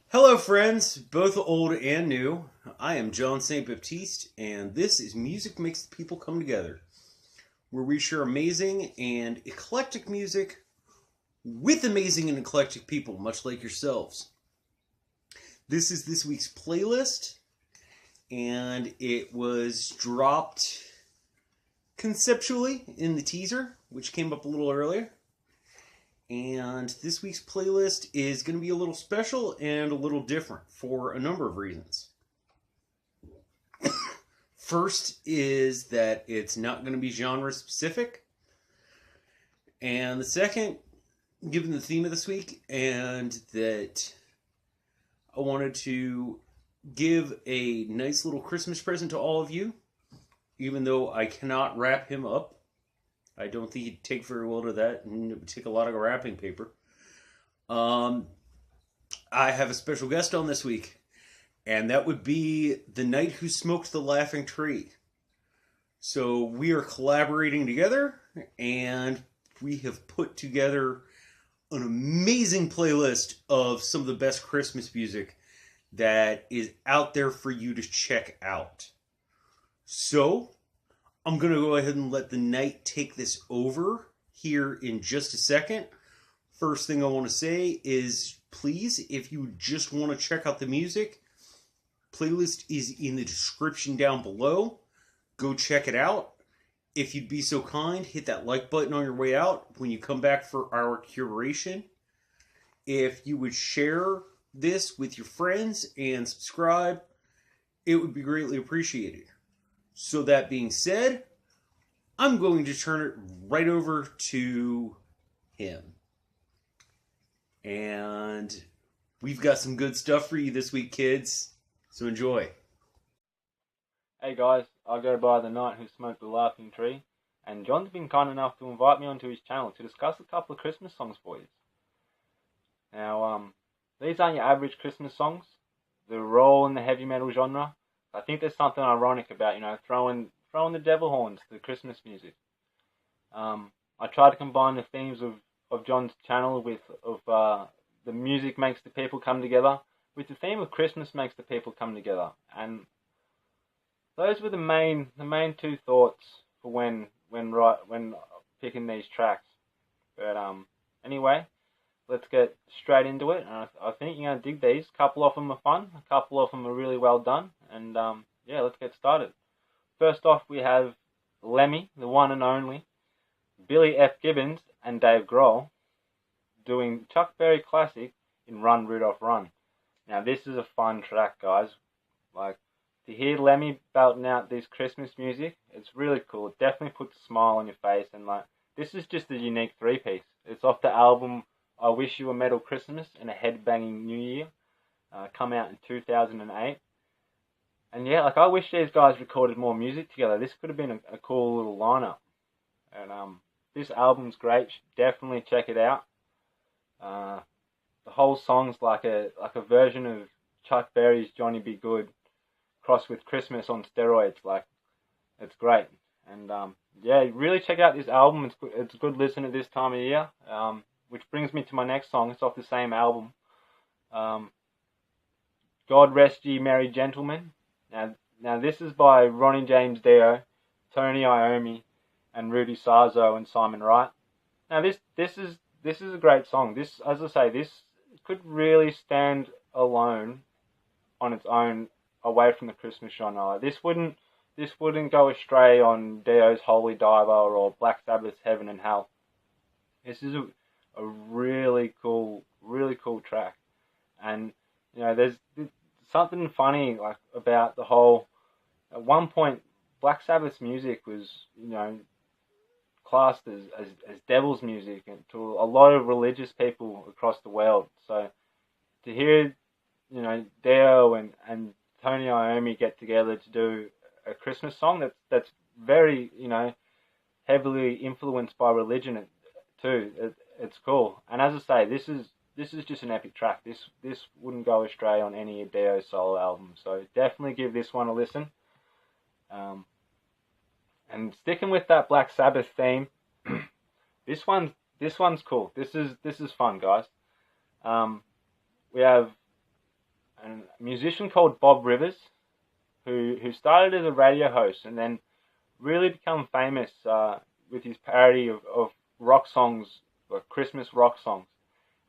Hello, friends, both old and new. I am John St. Baptiste, and this is Music Makes the People Come Together, where we share amazing and eclectic music with amazing and eclectic people, much like yourselves. This is this week's playlist, and it was dropped conceptually in the teaser, which came up a little earlier. And this week's playlist is going to be a little special and a little different for a number of reasons. First is that it's not going to be genre specific. And the second, given the theme of this week, and that I wanted to give a nice little Christmas present to all of you, even though I cannot wrap him up. I don't think he'd take very well to that, and it would take a lot of wrapping paper. I have a special guest on this week, and that would be the Knight Who Smoked the Laughing Tree. So we are collaborating together, and we have put together an amazing playlist of some of the best Christmas music that is out there for you to check out. So I'm going to go ahead and let the Knight take this over here in just a second. First thing I want to say is, please, if you just want to check out the music, playlist is in the description down below. Go check it out. If you'd be so kind, hit that like button on your way out when you come back for our curation. If you would share this with your friends and subscribe, it would be greatly appreciated. So that being said, I'm going to turn it right over to him. And we've got some good stuff for you this week, kids. So enjoy. Hey guys, I go by the Knight Who Smoked the Laughing Tree, and John's been kind enough to invite me onto his channel to discuss a couple of Christmas songs for you. Now, these aren't your average Christmas songs. They're all in the heavy metal genre. I think there's something ironic about, throwing the devil horns to Christmas music. I try to combine the themes of John's channel with the music makes the people come together with the theme of Christmas makes the people come together, and those were the main two thoughts for when picking these tracks. But anyway, let's get straight into it. I think you're gonna dig these. A couple of them are fun. A couple of them are really well done. And yeah, let's get started. First off, we have Lemmy, the one and only, Billy F. Gibbons, and Dave Grohl doing Chuck Berry classic in Run Rudolph Run. Now this is a fun track, guys. Like, to hear Lemmy belting out this Christmas music, it's really cool. It definitely puts a smile on your face, and this is just a unique three-piece. It's off the album I Wish You a Metal Christmas and a Headbanging New Year, come out in 2008. And yeah, I wish these guys recorded more music together. This could have been a cool little lineup. And this album's great. Definitely check it out. The whole song's like a version of Chuck Berry's Johnny B. Good crossed with Christmas on steroids. It's great. And yeah, really check out this album. It's a good listen at this time of year. Which brings me to my next song. It's off the same album. God Rest Ye Merry Gentlemen. Now this is by Ronnie James Dio, Tony Iommi, and Rudy Sarzo and Simon Wright. Now this is a great song. This, as I say, this could really stand alone on its own, away from the Christmas genre. This wouldn't go astray on Dio's Holy Diver or Black Sabbath's Heaven and Hell. This is a really cool track, and there's something funny about the whole. At one point, Black Sabbath's music was classed as devil's music and to a lot of religious people across the world. So to hear Dio and Tony Iommi get together to do a Christmas song that's very heavily influenced by religion too. It's cool. And as I say, this is just an epic track. This wouldn't go astray on any of Dio's solo albums. So definitely give this one a listen. And sticking with that Black Sabbath theme, this one's cool. This is fun, guys. We have a musician called Bob Rivers, who started as a radio host and then really become famous with his parody of rock songs, like Christmas rock songs.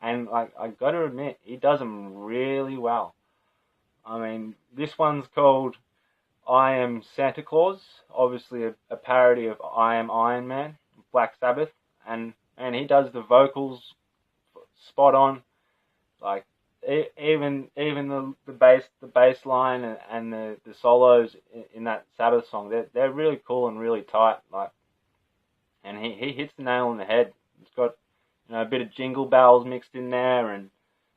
And I got to admit, he does them really well. I mean, this one's called I Am Santa Claus, obviously a parody of I Am Iron Man, Black Sabbath, and he does the vocals spot on. Like even the bass line and the solos in that Sabbath song, they're really cool and really tight. Like, and he hits the nail on the head. It's got a bit of jingle bells mixed in there, and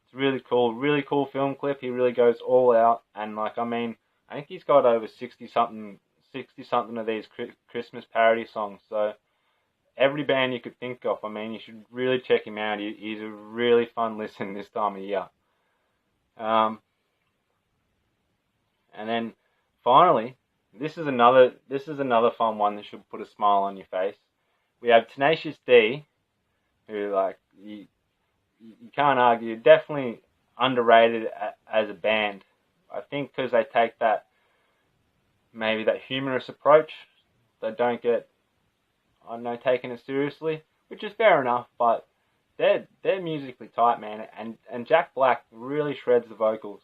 it's really cool film clip. He really goes all out, and like, I mean, I think he's got over 60 something of these Christmas parody songs. So every band you could think of, I mean, you should really check him out. He's a really fun listen this time of year. And then finally, this is another fun one that should put a smile on your face. We have Tenacious D, who, like, you can't argue, definitely underrated as a band. I think because they take that humorous approach. They don't get, I don't know, taken as seriously, which is fair enough, but they're musically tight, man, and Jack Black really shreds the vocals.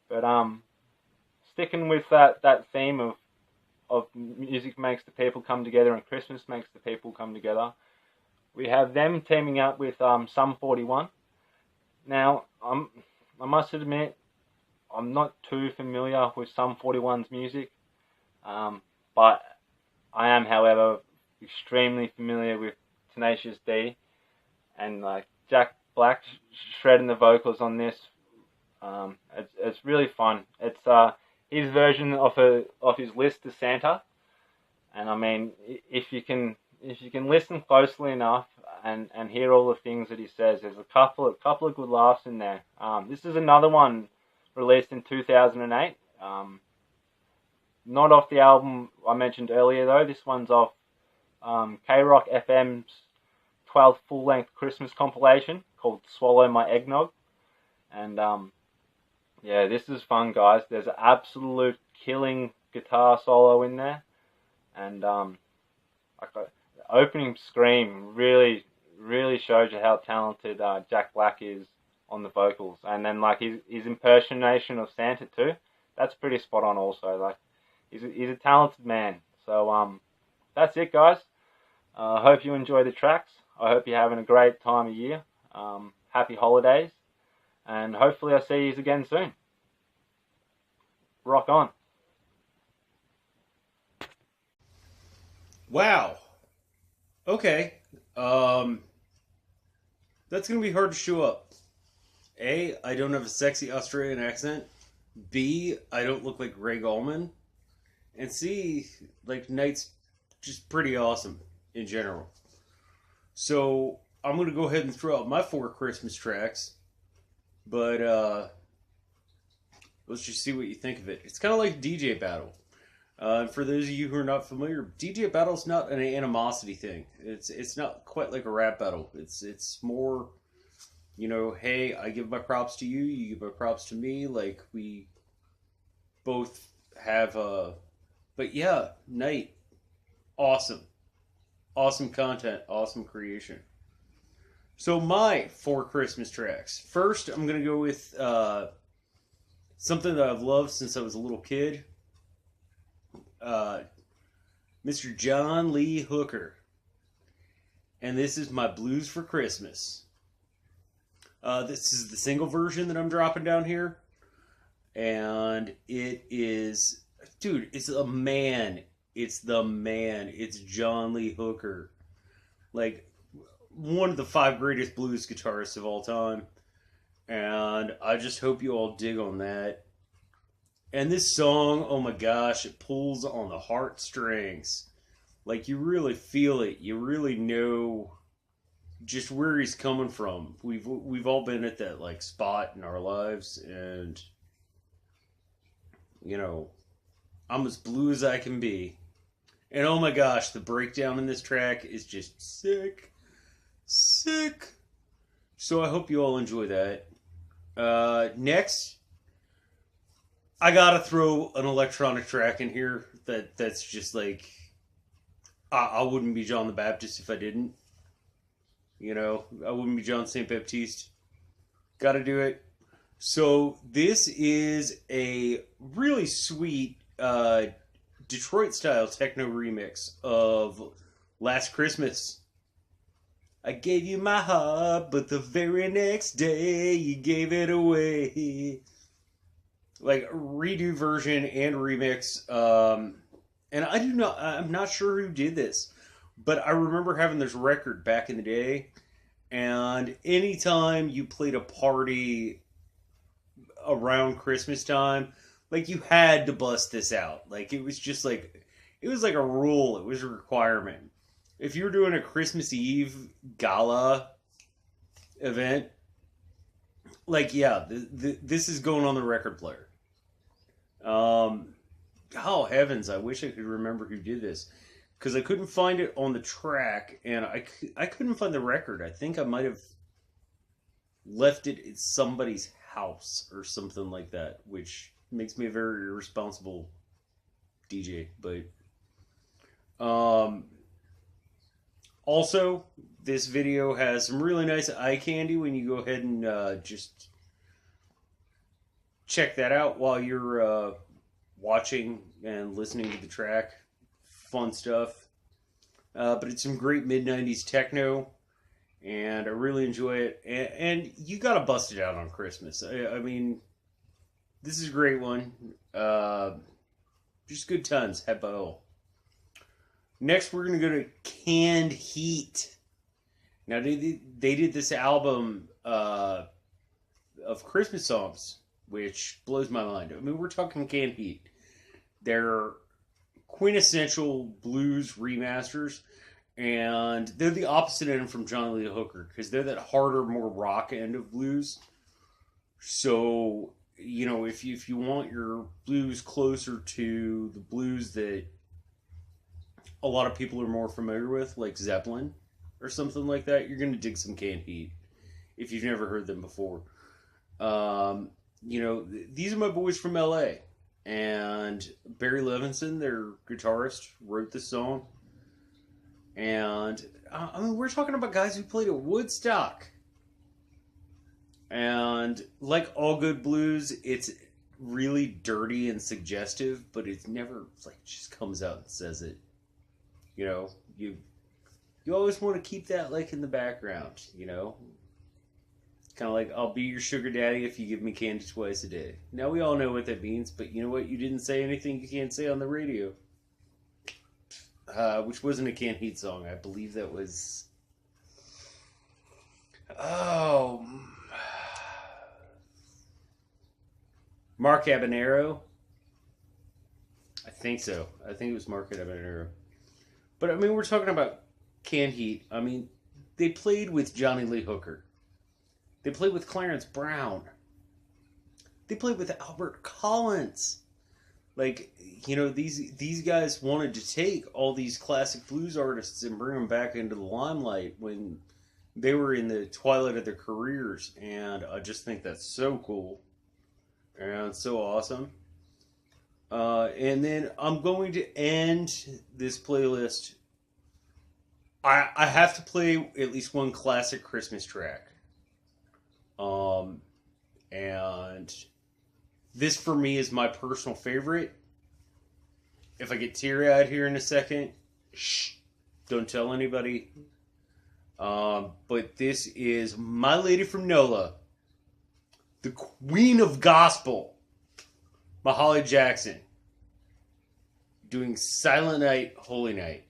But sticking with that theme of music makes the people come together and Christmas makes the people come together, we have them teaming up with Sum 41. Now, I must admit, I'm not too familiar with Sum 41's music, but I am, however, extremely familiar with Tenacious D, and like Jack Black shredding the vocals on this. It's really fun. It's his version of his list to Santa, and I mean, if you can listen closely enough and hear all the things that he says, there's a couple of good laughs in there. This is another one released in 2008. Not off the album I mentioned earlier though. This one's off K-Rock FM's 12th full-length Christmas compilation called Swallow My Eggnog. And yeah, this is fun, guys. There's an absolute killing guitar solo in there, and like the opening scream really shows you how talented Jack Black is on the vocals. And then like his impersonation of Santa too, that's pretty spot on also. Like, he's a talented man. So that's it, guys. I hope you enjoy the tracks. I hope you're having a great time of year. Happy holidays, and hopefully I'll see you again soon. Rock on. Wow. Okay. That's gonna be hard to show up. A, I don't have a sexy Australian accent. B, I don't look like Greg Allman. And C, like, Night's just pretty awesome in general. So I'm gonna go ahead and throw out my 4 Christmas tracks, but let's just see what you think of it. It's kind of like DJ Battle. For those of you who are not familiar, DJ Battle's not an animosity thing. It's not quite like a rap battle. It's more, you know, hey, I give my props to you, you give my props to me. Like, we both have but yeah, Night, awesome. Awesome content, awesome creation. So my 4 Christmas tracks. First, I'm going to go with something that I've loved since I was a little kid. Mr. John Lee Hooker. And this is my Blues for Christmas. This is the single version that I'm dropping down here. And it is, dude, it's a man. It's the man. It's John Lee Hooker. Like, one of the 5 greatest blues guitarists of all time. And I just hope you all dig on that. And this song, oh my gosh, it pulls on the heartstrings. Like, you really feel it. You really know just where he's coming from. We've all been at that, like, spot in our lives, and you know, I'm as blue as I can be. And oh my gosh, the breakdown in this track is just sick. Sick. So I hope you all enjoy that. Next, I gotta throw an electronic track in here that's just like I wouldn't be John the Baptist if I didn't. You know, I wouldn't be John St. Baptiste. Gotta do it. So this is a really sweet Detroit style techno remix of Last Christmas. I gave you my heart, but the very next day you gave it away. Like redo version and remix. And I'm not sure who did this, but I remember having this record back in the day. And anytime you played a party around Christmas time, like you had to bust this out. Like it was just like it was like a rule. It was a requirement. If you were doing a Christmas Eve gala event, like yeah, this is going on the record player. Oh heavens! I wish I could remember who did this because I couldn't find it on the track, and I couldn't find the record. I think I might have left it at somebody's house or something like that, which makes me a very irresponsible DJ. But also, this video has some really nice eye candy when you go ahead and just check that out while you're watching and listening to the track. Fun stuff. But it's some great mid-90s techno, and I really enjoy it. And you gotta bust it out on Christmas. I mean, this is a great one. Just good times. Had by all. Next, we're going to go to Canned Heat. Now, they did this album of Christmas songs, which blows my mind. I mean, we're talking Canned Heat. They're quintessential blues remasters, and they're the opposite end from Johnny Lee Hooker, because they're that harder, more rock end of blues. So, you know, if you want your blues closer to the blues that a lot of people are more familiar with, like Zeppelin or something like that, you're going to dig some Canned Heat if you've never heard them before. You know, these are my boys from LA, and Barry Levinson, their guitarist, wrote this song. And I mean, we're talking about guys who played at Woodstock. And like all good blues, it's really dirty and suggestive, but it's never like just comes out and says it. You know, you always want to keep that like in the background, you know? Kind of like, I'll be your sugar daddy if you give me candy twice a day. Now we all know what that means, but you know what? You didn't say anything you can't say on the radio. Which wasn't a Canned Heat song. I believe that was... Oh... Mark Habanero? I think so. I think it was Mark Habanero. But I mean, we're talking about Canned Heat. I mean, they played with Johnny Lee Hooker. They played with Clarence Brown. They played with Albert Collins. Like, you know, these guys wanted to take all these classic blues artists and bring them back into the limelight when they were in the twilight of their careers. And I just think that's so cool. And so awesome. And then I'm going to end this playlist. I have to play at least one classic Christmas track. And this for me is my personal favorite. If I get teary-eyed here in a second, shh, don't tell anybody. But this is My Lady from NOLA, the Queen of Gospel, Mahalia Jackson, doing Silent Night, Holy Night.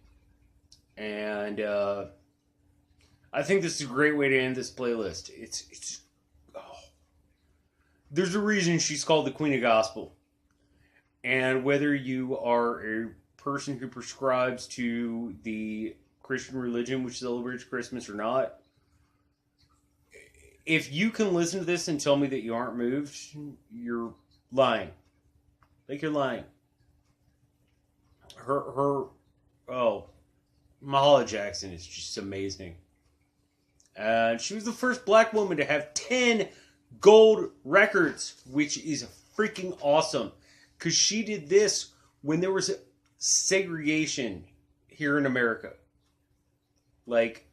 And I think this is a great way to end this playlist. There's a reason she's called the Queen of Gospel. And whether you are a person who prescribes to the Christian religion which celebrates Christmas or not, if you can listen to this and tell me that you aren't moved, you're lying. Like, you're lying. Mahalia Jackson is just amazing. And she was the first black woman to have 10 gold records, which is freaking awesome. Because she did this when there was segregation here in America. Like,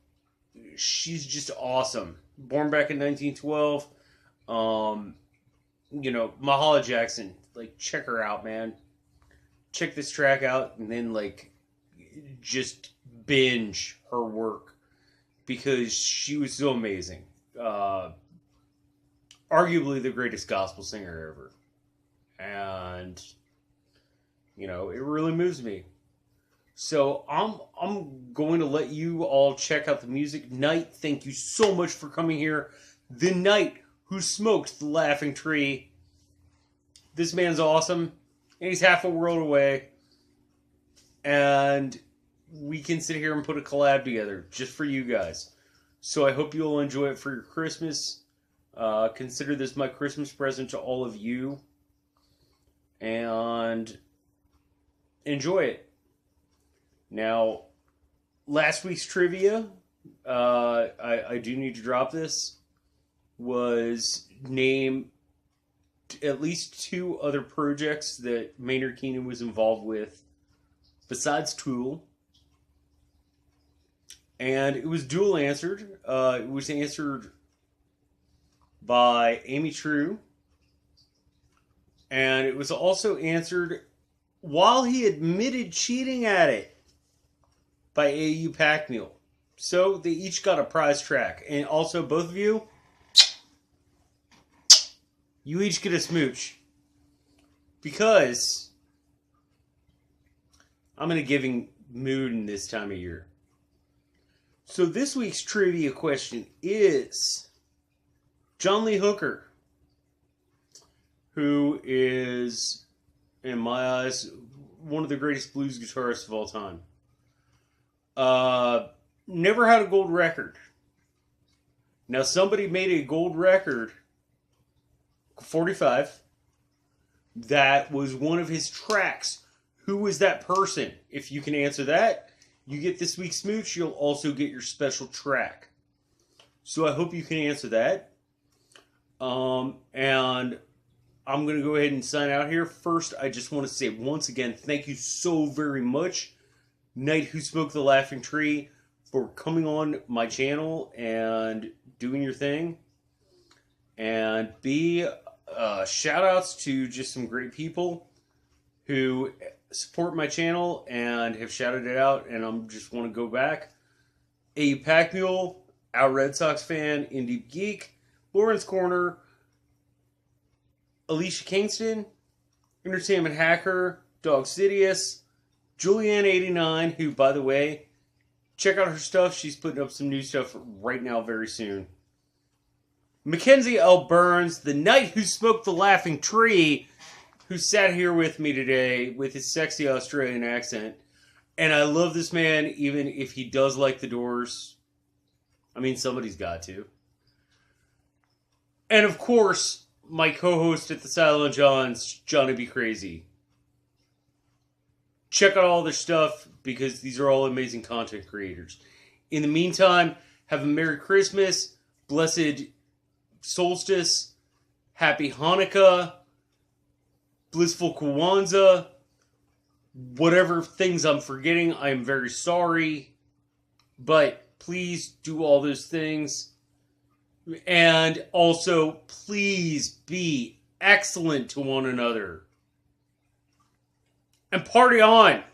she's just awesome. Born back in 1912. Mahalia Jackson. Like, check her out, man. Check this track out and then, like, just binge her work. Because she was so amazing. Arguably the greatest gospel singer ever. And, it really moves me. So I'm going to let you all check out the music. Knight, thank you so much for coming here. The Knight who smoked the Laughing Tree. This man's awesome. And he's half a world away. And we can sit here and put a collab together just for you guys. So I hope you'll enjoy it for your Christmas. Consider this my Christmas present to all of you. And enjoy it. Now, last week's trivia, I do need to drop this, was name at least 2 other projects that Maynard Keenan was involved with besides Tool. And it was dual answered. It was answered by Amy True. And it was also answered while he admitted cheating at it by A.U. Packmule. So they each got a prize track. And also both of you each get a smooch. Because I'm in a giving mood in this time of year. So this week's trivia question is John Lee Hooker, who is, in my eyes, one of the greatest blues guitarists of all time. Never had a gold record. Now somebody made a gold record, 45. That was one of his tracks. Who was that person? If you can answer that, you get this week's smooch. You'll also get your special track. So I hope you can answer that. And I'm going to go ahead and sign out here. First, I just want to say once again, thank you so very much, Knight Who Smoked the Laughing Tree, for coming on my channel and doing your thing. And shout outs to just some great people who support my channel and have shouted it out, and I'm just want to go back. A.U. Packmule, our Red Sox fan, In Deep Geek, Lawrence Corner, Alicia Kingston, Entertainment Hacker, Dog Sidious, Julianne89, who, by the way, check out her stuff. She's putting up some new stuff right now very soon. Mackenzie L. Burns, the Knight Who Smoked the Laughing Tree, who sat here with me today with his sexy Australian accent. And I love this man, even if he does like the Doors. I mean, somebody's got to. And of course, my co-host at the Silent John's, Johnny B. Crazy. Check out all their stuff, because these are all amazing content creators. In the meantime, have a Merry Christmas, blessed solstice, Happy Hanukkah, blissful Kwanzaa, whatever things I'm forgetting, I am very sorry. But please do all those things. And also, please be excellent to one another. And party on!